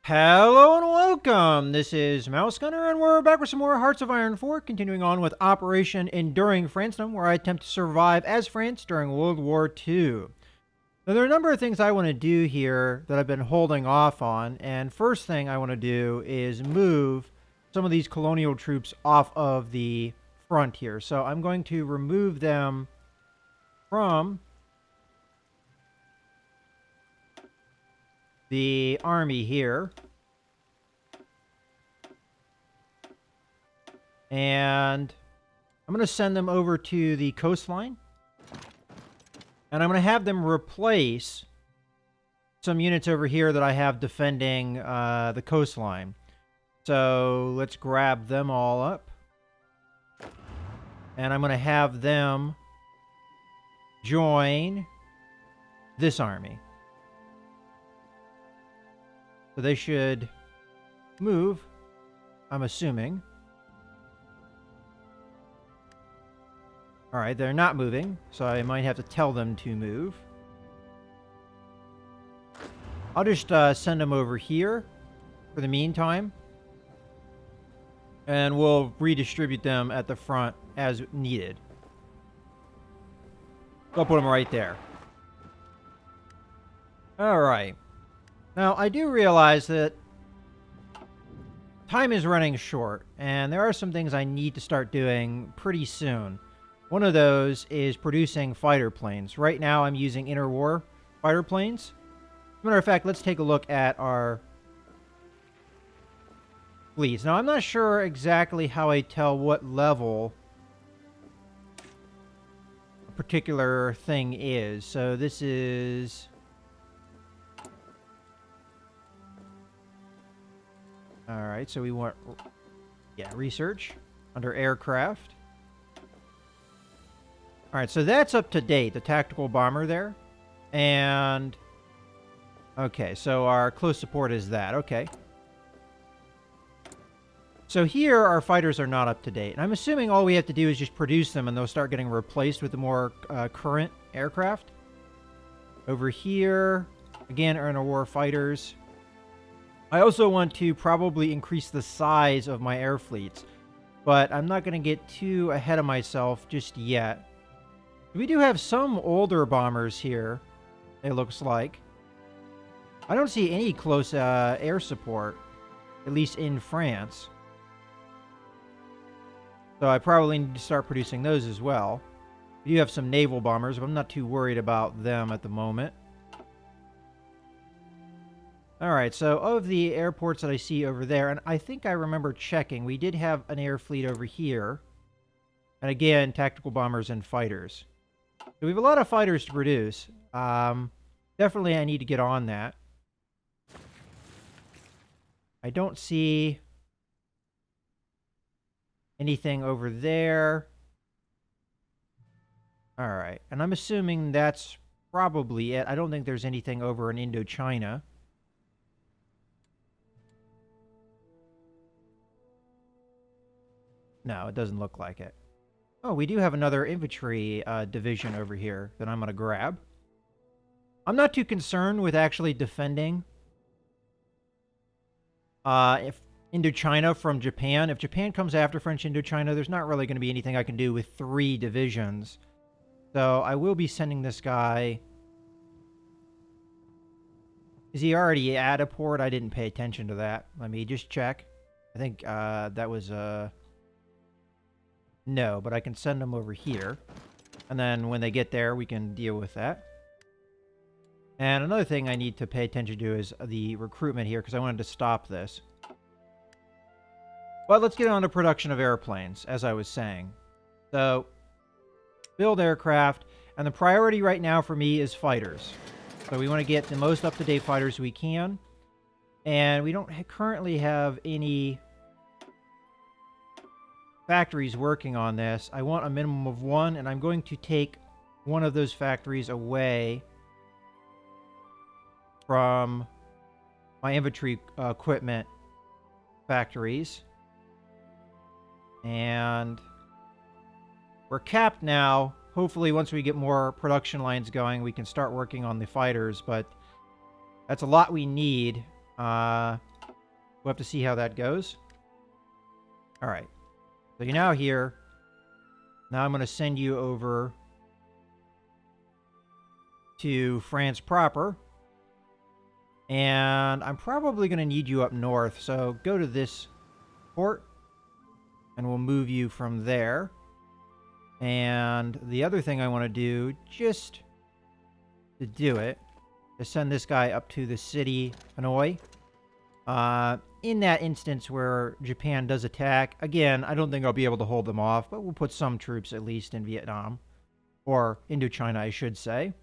Hello and welcome! This is Mouse Gunner, and we're back with some more Hearts of Iron 4, continuing on with Operation Enduring Francedom, where I attempt to survive as France during World War II. Now, there are a number of things I want to do here that I've been holding off on, and first thing I want to do is move some of these colonial troops off of the front here. So I'm going to remove them from the army here. And I'm going to send them over to the coastline. And I'm going to have them replace some units over here that I have defending the coastline. So let's grab them all up. And I'm going to have them join this army. So they should move, I'm assuming. Alright, they're not moving, so I might have to tell them to move. I'll just send them over here for the meantime. And we'll redistribute them at the front as needed. I'll put them right there. Alright. Now, I do realize that time is running short, and there are some things I need to start doing pretty soon. One of those is producing fighter planes. Right now, I'm using interwar fighter planes. As a matter of fact, let's take a look at our fleets. Now, I'm not sure exactly how I tell what level a particular thing is. So this is... Alright, so we want, research under aircraft. Alright, so that's up to date, the tactical bomber there. And, okay, so our close support is that, okay. So here, our fighters are not up to date. And I'm assuming all we have to do is just produce them and they'll start getting replaced with the more current aircraft. Over here, again, are interwar fighters. I also want to probably increase the size of my air fleets, but I'm not going to get too ahead of myself just yet. We do have some older bombers here, it looks like. I don't see any close air support, at least in France. So I probably need to start producing those as well. We do have some naval bombers, but I'm not too worried about them at the moment. Alright, so of the airports that I see over there, and I think I remember checking, we did have an air fleet over here. And again, tactical bombers and fighters. So we have a lot of fighters to produce. Definitely I need to get on that. I don't see anything over there. Alright, and I'm assuming that's probably it. I don't think there's anything over in Indochina. No, it doesn't look like it. Oh, we do have another infantry division over here that I'm going to grab. I'm not too concerned with actually defending if Indochina from Japan. If Japan comes after French Indochina, there's not really going to be anything I can do with 3 divisions. So I will be sending this guy... Is he already at a port? I didn't pay attention to that. Let me just check. I think that was... No, but I can send them over here. And then when they get there, we can deal with that. And another thing I need to pay attention to is the recruitment here, because I wanted to stop this. But let's get on to production of airplanes, as I was saying. So, build aircraft. And the priority right now for me is fighters. So we want to get the most up-to-date fighters we can. And we don't currently have any... factories working on this. I want a minimum of 1, and I'm going to take one of those factories away from my infantry equipment factories. And we're capped now. Hopefully, once we get more production lines going, we can start working on the fighters, but that's a lot we need. We'll have to see how that goes. All right. So you're now here. Now I'm going to send you over to France proper. And I'm probably going to need you up north. So go to this port. And we'll move you from there. And the other thing I want to do, just to do it, is send this guy up to the city, Hanoi. In that instance where Japan does attack, again, I don't think I'll be able to hold them off, but we'll put some troops at least in Vietnam. Or Indochina, I should say.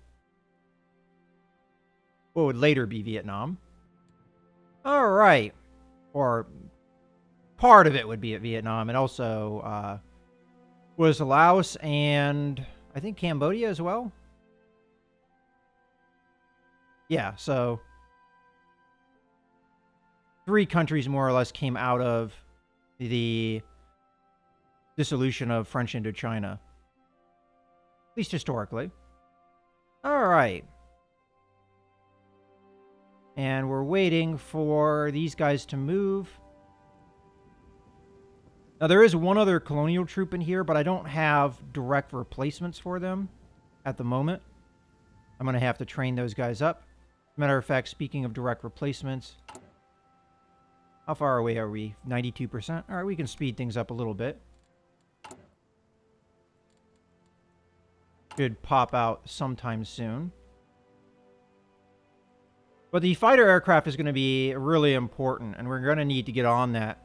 What would later be Vietnam. Alright. Or part of it would be at Vietnam, and also was Laos and I think Cambodia as well. Yeah, so 3 countries more or less came out of the dissolution of French Indochina. At least historically. Alright. And we're waiting for these guys to move. Now, there is one other colonial troop in here, but I don't have direct replacements for them at the moment. I'm going to have to train those guys up. Matter of fact, speaking of direct replacements, how far away are we? 92%? All right, we can speed things up a little bit. Should pop out sometime soon. But the fighter aircraft is going to be really important, and we're going to need to get on that.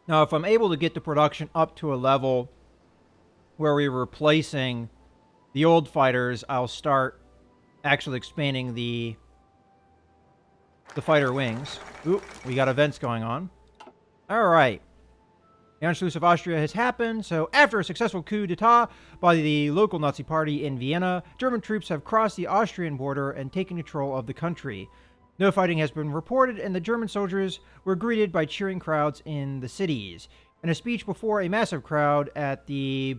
Now, if I'm able to get the production up to a level where we're replacing the old fighters, I'll start actually expanding the fighter wings. Oop, we got events going on. All right. The Anschluss of Austria has happened, so after a successful coup d'etat by the local Nazi party in Vienna, German troops have crossed the Austrian border and taken control of the country. No fighting has been reported, and the German soldiers were greeted by cheering crowds in the cities. In a speech before a massive crowd at the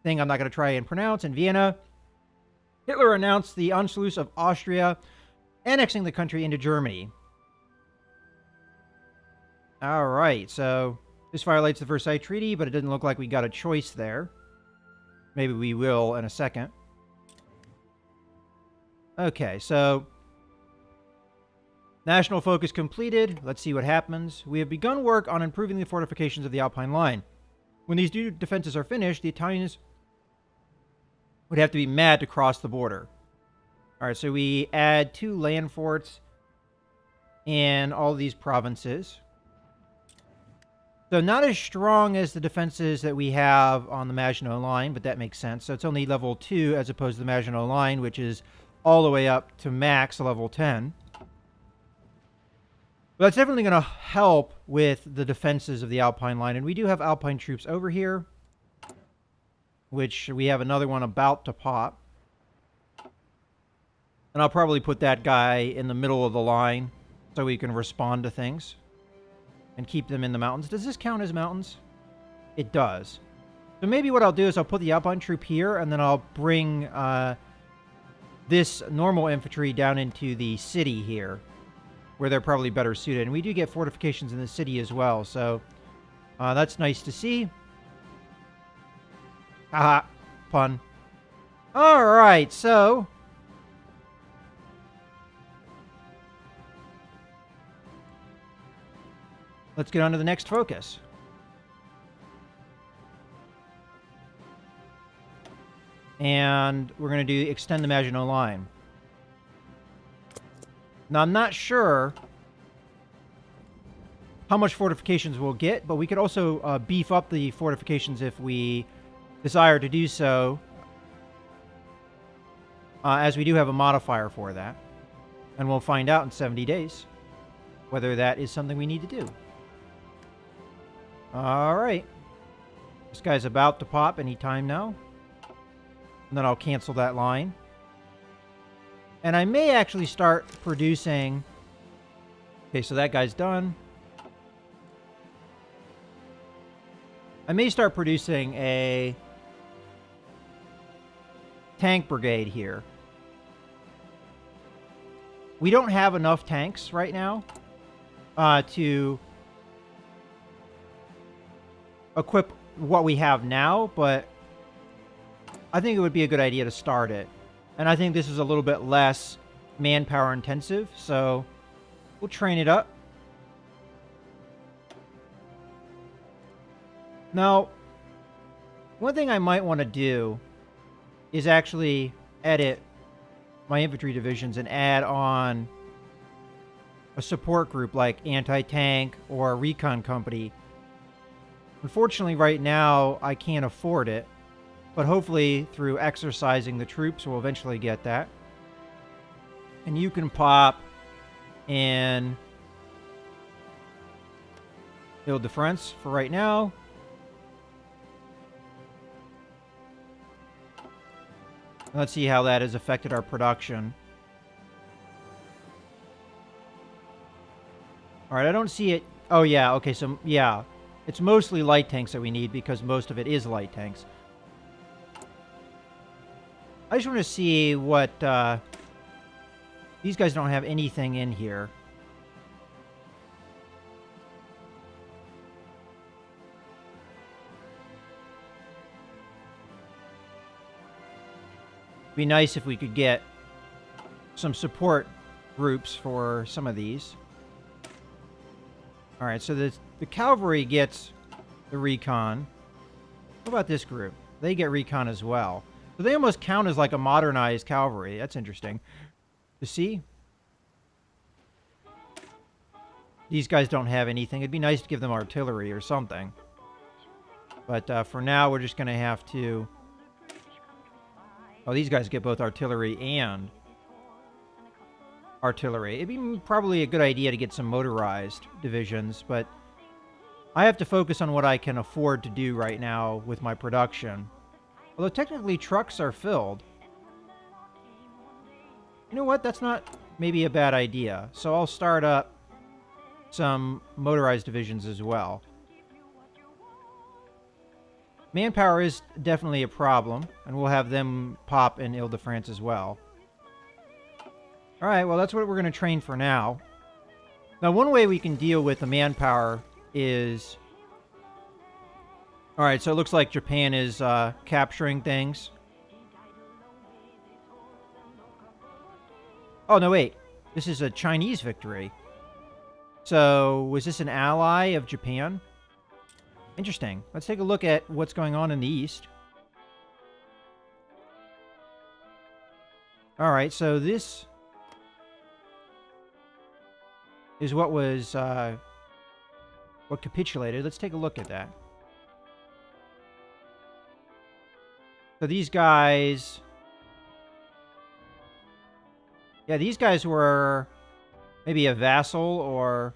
thing I'm not going to try and pronounce in Vienna, Hitler announced the Anschluss of Austria, annexing the country into Germany. All right, so this violates the Versailles Treaty, but it doesn't look like we got a choice there. Maybe we will in a second. Okay, so national focus completed. Let's see what happens. We have begun work on improving the fortifications of the Alpine line. When these new defenses are finished, the Italians would have to be mad to cross the border. All right, so we add 2 land forts in all these provinces. So not as strong as the defenses that we have on the Maginot Line, but that makes sense. So it's only level 2 as opposed to the Maginot Line, which is all the way up to max level 10. But that's definitely going to help with the defenses of the Alpine line. And we do have Alpine troops over here, which we have another one about to pop. And I'll probably put that guy in the middle of the line so we can respond to things and keep them in the mountains. Does this count as mountains? It does. So maybe what I'll do is I'll put the Alpine troop here, and then I'll bring this normal infantry down into the city here, where they're probably better suited. And we do get fortifications in the city as well, so that's nice to see. Haha, pun. Alright, so let's get on to the next focus. And we're going to do extend the Maginot Line. Now, I'm not sure how much fortifications we'll get, but we could also beef up the fortifications if we desire to do so, as we do have a modifier for that. And we'll find out in 70 days whether that is something we need to do. Alright. This guy's about to pop any time now. And then I'll cancel that line. And I may actually start producing... Okay, so that guy's done. I may start producing a tank brigade here. We don't have enough tanks right now to equip what we have now, but I think it would be a good idea to start it. And I think this is a little bit less manpower intensive, so we'll train it up. Now, one thing I might want to do is actually edit my infantry divisions and add on a support group like anti-tank or a recon company. Unfortunately, right now, I can't afford it, but hopefully through exercising the troops, we'll eventually get that. And you can pop in Ile-de-France for right now. Let's see how that has affected our production. All right, I don't see it. Oh, yeah. Okay, so, yeah. It's mostly light tanks that we need because most of it is light tanks. I just want to see what... these guys don't have anything in here. Be nice if we could get some support groups for some of these. All right, so the cavalry gets the recon. What about this group? They get recon as well. So they almost count as like a modernized cavalry. That's interesting to see. These guys don't have anything. It'd be nice to give them artillery or something. But for now, we're just going to have to... Oh, these guys get both artillery and artillery. It'd be probably a good idea to get some motorized divisions, but I have to focus on what I can afford to do right now with my production. Although technically trucks are filled. You know what? That's not maybe a bad idea. So I'll start up some motorized divisions as well. Manpower is definitely a problem, and we'll have them pop in Ile-de-France as well. Alright, well that's what we're going to train for now. Now one way we can deal with the manpower is... Alright, so it looks like Japan is capturing things. Oh, no, wait. This is a Chinese victory. So, was this an ally of Japan? Interesting. Let's take a look at what's going on in the east. Alright, so this is what was, what capitulated. Let's take a look at that. So these guys... Yeah, these guys were maybe a vassal or,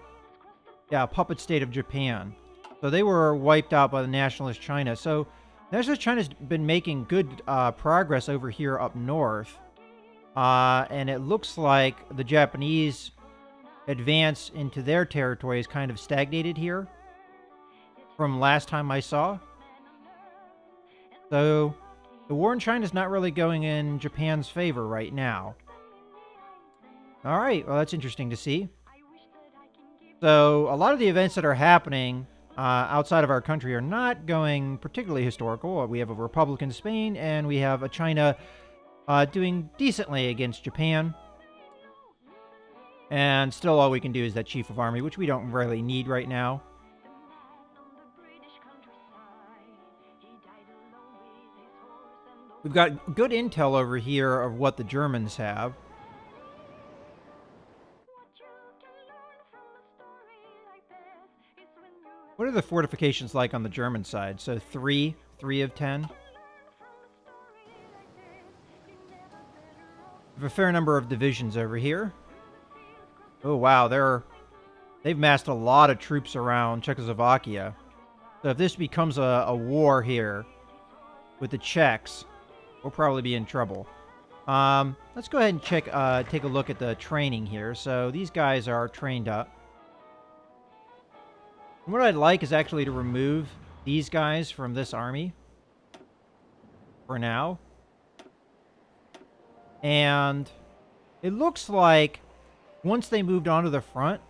yeah, a puppet state of Japan. So they were wiped out by the nationalist China. So nationalist China's been making good progress over here up north. And it looks like the Japanese advance into their territory is kind of stagnated here from last time I saw. So the war in China is not really going in Japan's favor right now. All right, well, that's interesting to see. So a lot of the events that are happening outside of our country are not going particularly historical. We have a Republican Spain, and we have a China doing decently against Japan. And still all we can do is that Chief of Army, which we don't really need right now. We've got good intel over here of what the Germans have. What are the fortifications like on the German side? So 3 of 10. We have a fair number of divisions over here. Oh wow, they've massed a lot of troops around Czechoslovakia. So if this becomes a war here with the Czechs, we'll probably be in trouble. Let's go ahead and take a look at the training here. So these guys are trained up. And what I'd like is actually to remove these guys from this army for now. And it looks like once they moved onto the front,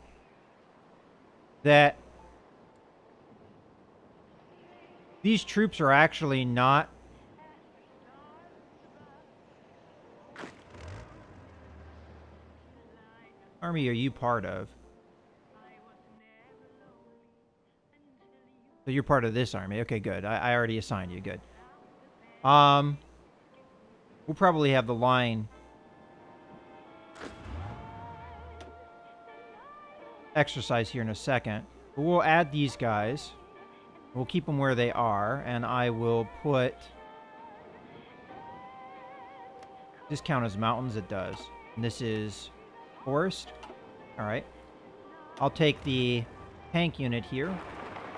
that these troops are actually not army are you part of? So you're part of this army. Okay, good. I already assigned you. Good. We'll probably have the line exercise here in a second. But we'll add these guys. We'll keep them where they are, and I will put... This count as mountains? It does. And this is forest. All right. I'll take the tank unit here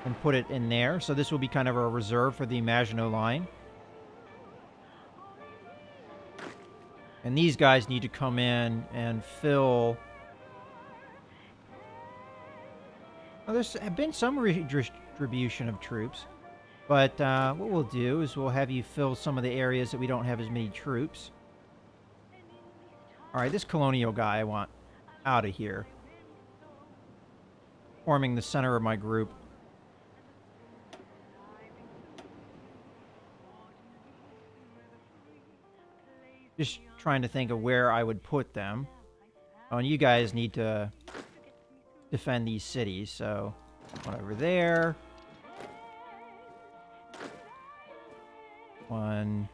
and put it in there. So this will be kind of a reserve for the Maginot Line. And these guys need to come in and fill... Well, there's been some redistribution of troops. But what we'll do is we'll have you fill some of the areas that we don't have as many troops. All right, this colonial guy I want out of here. Forming the center of my group. Just trying to think of where I would put them. Oh, and you guys need to defend these cities, so one over there. One...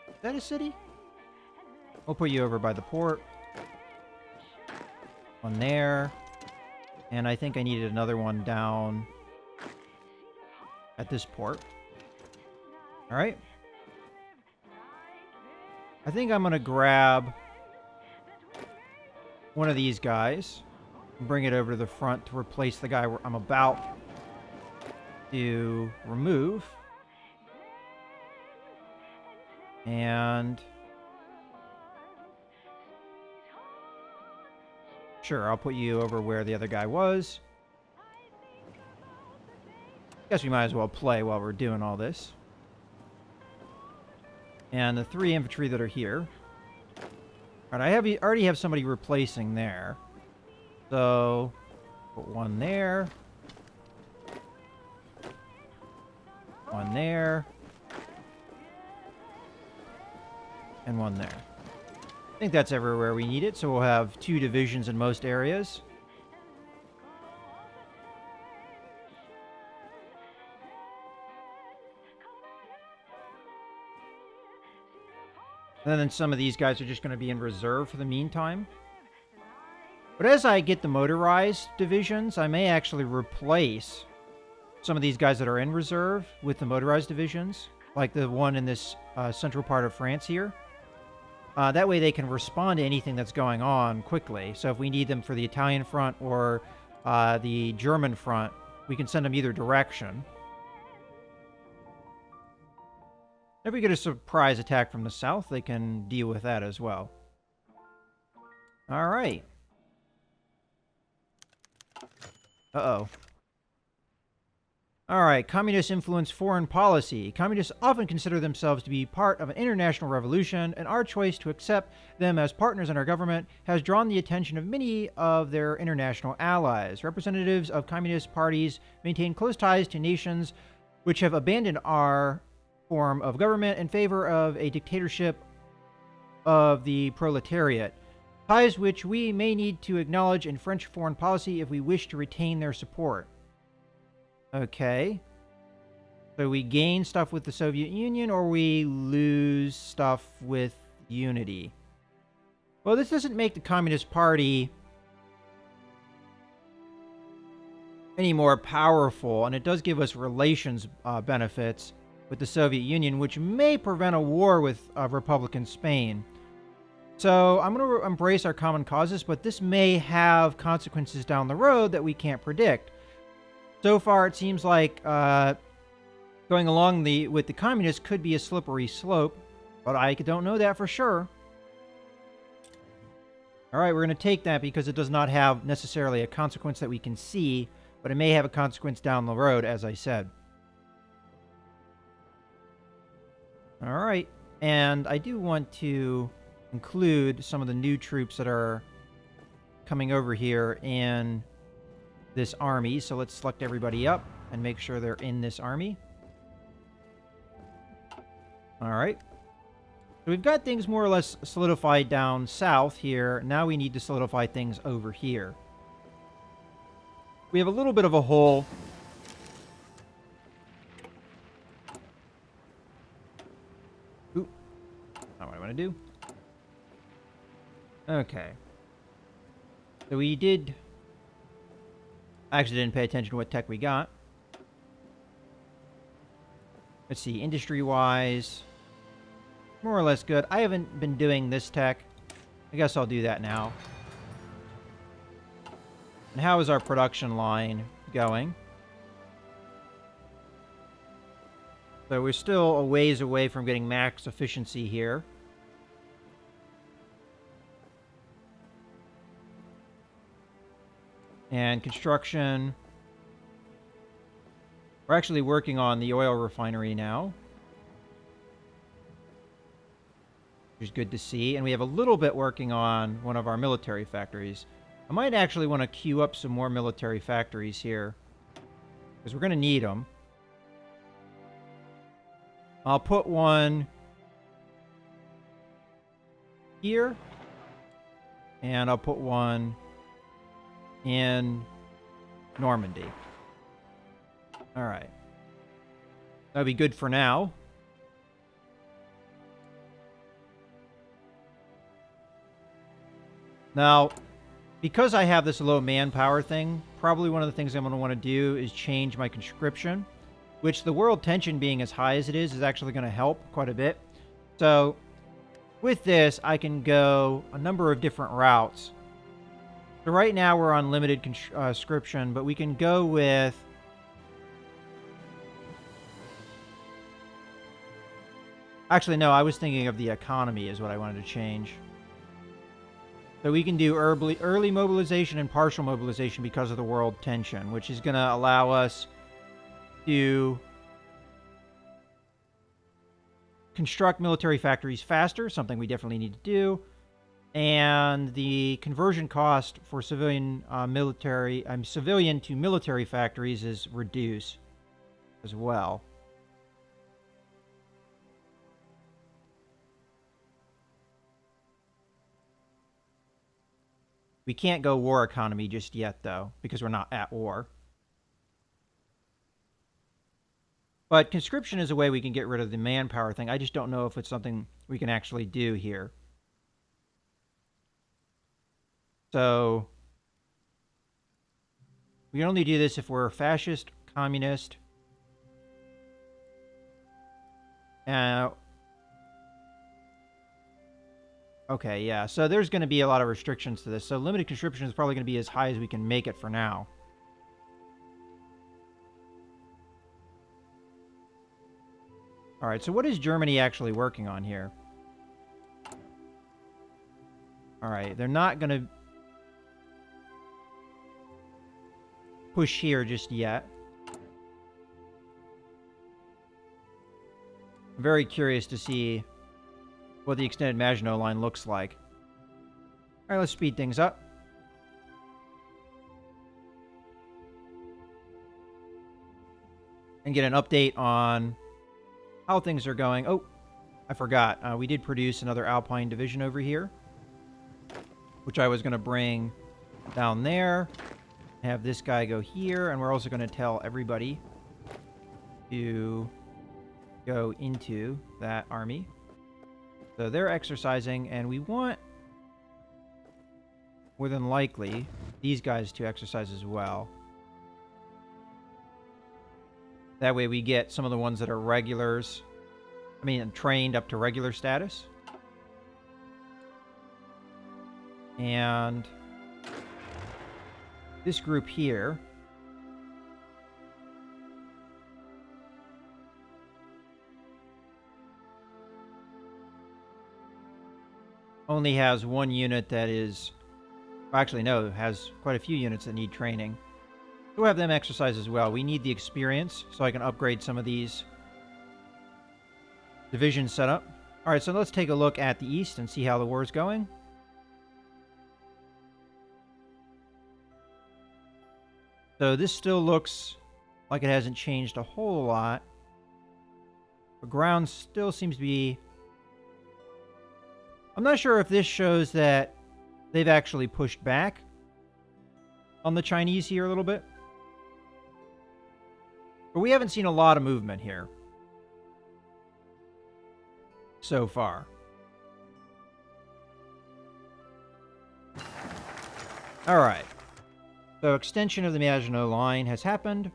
Is that a city? We'll put you over by the port. One there. And I think I needed another one down at this port. Alright. I think I'm going to grab one of these guys and bring it over to the front to replace the guy I'm about to remove. And... Sure, I'll put you over where the other guy was. Guess we might as well play while we're doing all this. And the 3 infantry that are here. Alright, I already have somebody replacing there. So, put one there. One there. And one there. I think that's everywhere we need it, so we'll have 2 divisions in most areas. And then some of these guys are just going to be in reserve for the meantime. But as I get the motorized divisions, I may actually replace some of these guys that are in reserve with the motorized divisions, like the one in this central part of France here. That way they can respond to anything that's going on quickly. So if we need them for the Italian front or the German front, we can send them either direction. If we get a surprise attack from the south, they can deal with that as well. All right. Uh-oh. All right, communists influence foreign policy. Communists often consider themselves to be part of an international revolution, and our choice to accept them as partners in our government has drawn the attention of many of their international allies. Representatives of communist parties maintain close ties to nations which have abandoned our form of government in favor of a dictatorship of the proletariat. Ties which we may need to acknowledge in French foreign policy if we wish to retain their support. Okay. So we gain stuff with the Soviet Union, or we lose stuff with unity. Well, this doesn't make the Communist Party any more powerful, and it does give us relations benefits with the Soviet Union, which may prevent a war with Republican Spain. So I'm going to embrace our common causes, but this may have consequences down the road that we can't predict. So far, it seems like going along with the communists could be a slippery slope, but I don't know that for sure. All right, we're going to take that because it does not have necessarily a consequence that we can see, but it may have a consequence down the road, as I said. All right, and I do want to include some of the new troops that are coming over here in this army. So let's select everybody up and make sure they're in this army. All right. So we've got things more or less solidified down south here. Now we need to solidify things over here. We have a little bit of a hole. Ooh. Not what I want to do. Okay. So we did... I actually didn't pay attention to what tech we got. Let's see, industry-wise, more or less good. I haven't been doing this tech. I guess I'll do that now. And how is our production line going? So we're still a ways away from getting max efficiency here. And construction. We're actually working on the oil refinery now, which is good to see. And we have a little bit working on one of our military factories. I might actually want to queue up some more military factories here, because we're going to need them. I'll put one here, and I'll put one in Normandy. All right. That'll be good for now. Now, because I have this low manpower thing, probably one of the things I'm going to want to do is change my conscription, which the world tension being as high as it is actually going to help quite a bit. So, with this, I can go a number of different routes. So right now we're on limited conscription, but we can go with... Actually, no, I was thinking of the economy is what I wanted to change. So we can do early mobilization and partial mobilization because of the world tension, which is going to allow us to construct military factories faster, something we definitely need to do. And the conversion cost for civilian civilian to military factories is reduced as well. We can't go war economy just yet, though, because we're not at war. But conscription is a way we can get rid of the manpower thing. I just don't know if it's something we can actually do here. So, we only do this if we're fascist, communist. Okay, yeah, so there's going to be a lot of restrictions to this. So limited conscription is probably going to be as high as we can make it for now. All right, so what is Germany actually working on here? All right, they're not going to push here just yet. I'm very curious to see what the extended Maginot Line looks like. All right, let's speed things up. And get an update on how things are going. Oh, I forgot. We did produce another Alpine division over here, which I was going to bring down there. Have this guy go here, and we're also going to tell everybody to go into that army. So they're exercising, and we want, more than likely, these guys to exercise as well. That way we get some of the ones that are regulars, trained up to regular status. And this group here only has one unit that is... Actually, no, has quite a few units that need training. We'll have them exercise as well. We need the experience, so I can upgrade some of these divisions set up. Alright, so let's take a look at the east and see how the war is going. So this still looks like it hasn't changed a whole lot. The ground still seems to be... I'm not sure if this shows that they've actually pushed back on the Chinese here a little bit. But we haven't seen a lot of movement here so far. All right. So extension of the Maginot Line has happened.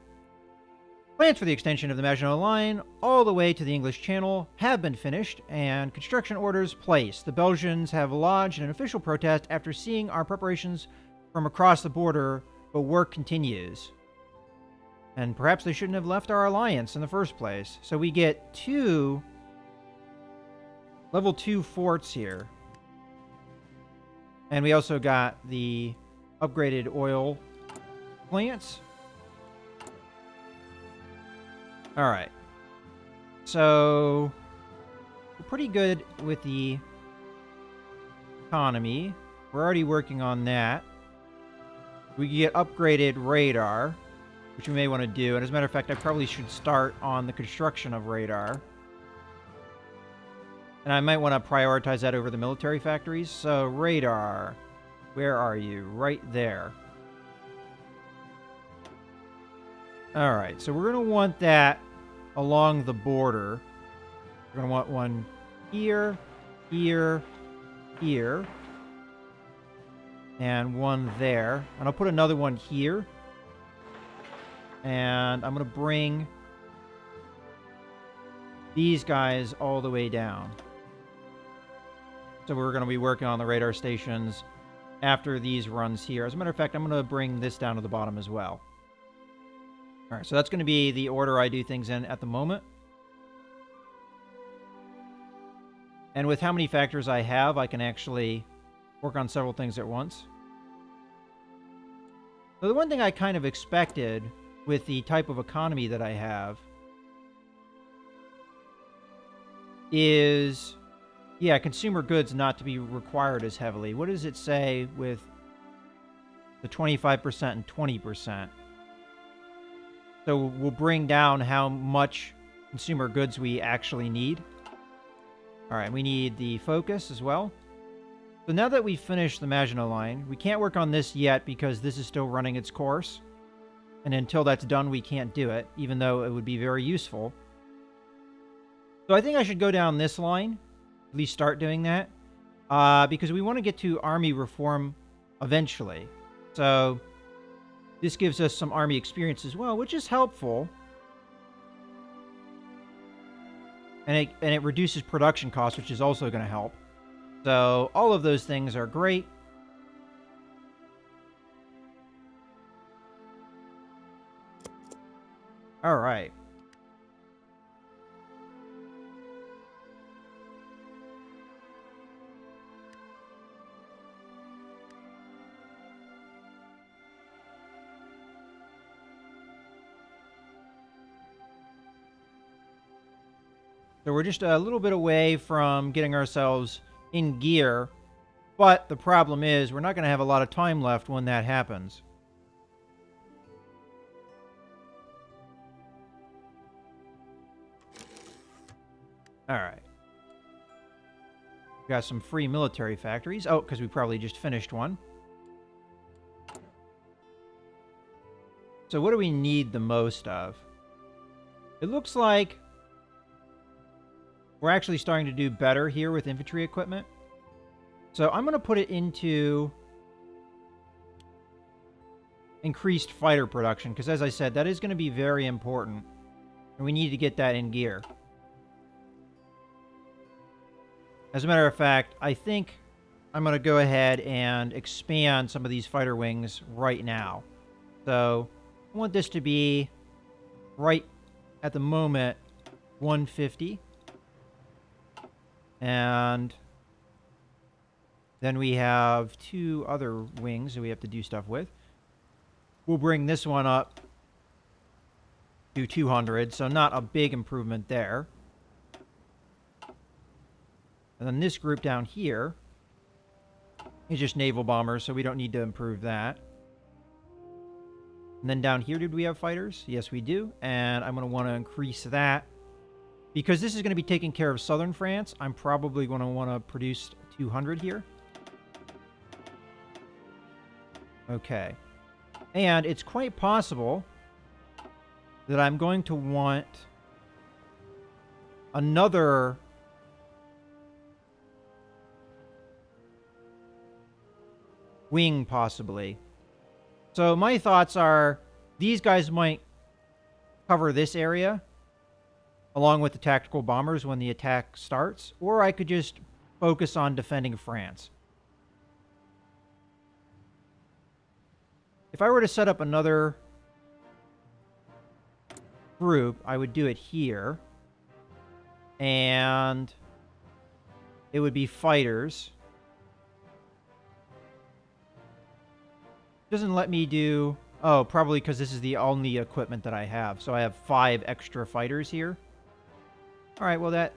Plans for the extension of the Maginot Line all the way to the English Channel have been finished, and construction orders placed. The Belgians have lodged an official protest after seeing our preparations from across the border, but work continues. And perhaps they shouldn't have left our alliance in the first place. So we get 2 level 2 forts here. And we also got the upgraded oil plants. Alright. So we're pretty good with the economy. We're already working on that. We can get upgraded radar, which we may want to do. And as a matter of fact, I probably should start on the construction of radar. And I might want to prioritize that over the military factories. So radar, where are you? Right there. All right, so we're going to want that along the border. We're going to want one here, here, here, and one there. And I'll put another one here. And I'm going to bring these guys all the way down. So we're going to be working on the radar stations after these runs here. As a matter of fact, I'm going to bring this down to the bottom as well. All right, so that's going to be the order I do things in at the moment. And with how many factors I have, I can actually work on several things at once. So the one thing I kind of expected with the type of economy that I have is, yeah, consumer goods not to be required as heavily. What does it say with the 25% and 20%? So we'll bring down how much consumer goods we actually need. All right, we need the focus as well. So now that we've finished the Maginot Line, we can't work on this yet because this is still running its course. And until that's done, we can't do it, even though it would be very useful. So I think I should go down this line, at least start doing that, because we want to get to army reform eventually. So this gives us some army experience as well, which is helpful. And it reduces production costs, which is also going to help. So all of those things are great. All right. So we're just a little bit away from getting ourselves in gear, but the problem is we're not going to have a lot of time left when that happens. All right. We got some free military factories. Oh, because we probably just finished one. So what do we need the most of? It looks like we're actually starting to do better here with infantry equipment. So I'm going to put it into increased fighter production, because as I said, that is going to be very important. And we need to get that in gear. As a matter of fact, I think I'm going to go ahead and expand some of these fighter wings right now. So I want this to be right at the moment 150. And then we have 2 other wings that we have to do stuff with. We'll bring this one up to 200, so not a big improvement there. And then this group down here is just naval bombers, so we don't need to improve that. And then down here, did we have fighters? Yes, we do. And I'm going to want to increase that. Because this is going to be taking care of southern France, I'm probably going to want to produce 200 here. Okay. And it's quite possible that I'm going to want another wing, possibly. So my thoughts are these guys might cover this area along with the tactical bombers when the attack starts, or I could just focus on defending France. If I were to set up another group, I would do it here. And it would be fighters. Doesn't let me do... Oh, probably because this is the only equipment that I have. So I have 5 extra fighters here. Alright, well that...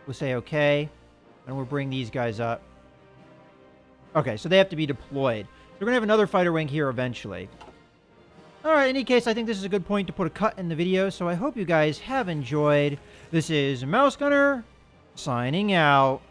We'll say okay. And we'll bring these guys up. Okay, so they have to be deployed. We're going to have another fighter wing here eventually. Alright, in any case, I think this is a good point to put a cut in the video, so I hope you guys have enjoyed. This is Mouse Gunner, signing out.